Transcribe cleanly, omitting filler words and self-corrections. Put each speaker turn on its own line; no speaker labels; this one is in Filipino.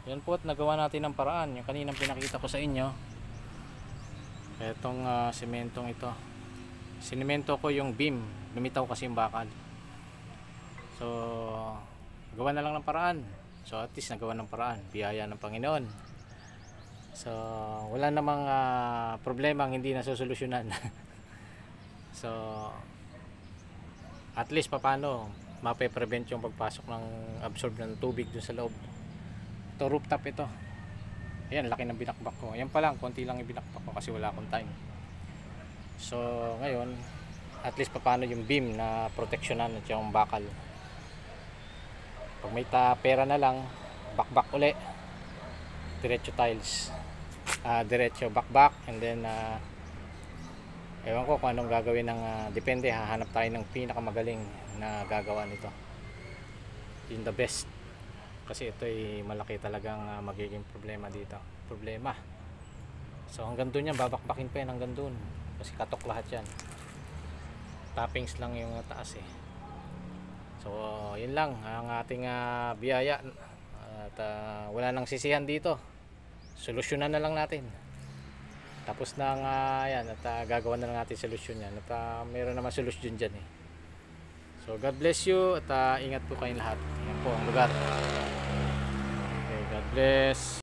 Yan po, at nagawa natin ng paraan. Yung kaninang pinakita ko sa inyo, etong sementong ito, sinemento ko yung beam, lumitaw kasi yung bakal. So gawa na lang ng paraan. So at least nagawa ng paraan, biyaya ng Panginoon. So wala namang problema ang hindi nasusolusyonan. So at least papaano mape-prevent yung pagpasok ng absorb ng tubig dun sa loob. Ito rooftop ito. Ayan, laki ng binakbak ko. Ayan pa lang, konti lang ibinakbak ko kasi wala akong time. So ngayon, at least papaano yung beam na proteksyonan at yung bakal. Pag may pera na lang, bakbak uli, diretso tiles, diretso bakbak, and then ewan ko kung anong gagawin ng depende, hahanap tayo ng pinakamagaling na gagawa nito, yun the best, kasi ito ay malaki talagang magiging problema dito, problema. So hanggang dun yan, babakbakin pa yan hanggang dun kasi katok lahat yan, toppings lang yung taas eh. So yun lang ang ating biyaya, at wala nang sisihan dito, solusyonan na lang natin. Tapos na yan, at gagawa na lang natin solusyon yan, at mayroon naman solusyon dyan eh. So God bless you, at ingat po kayong lahat. Yan po ang lugar. Okay, God bless.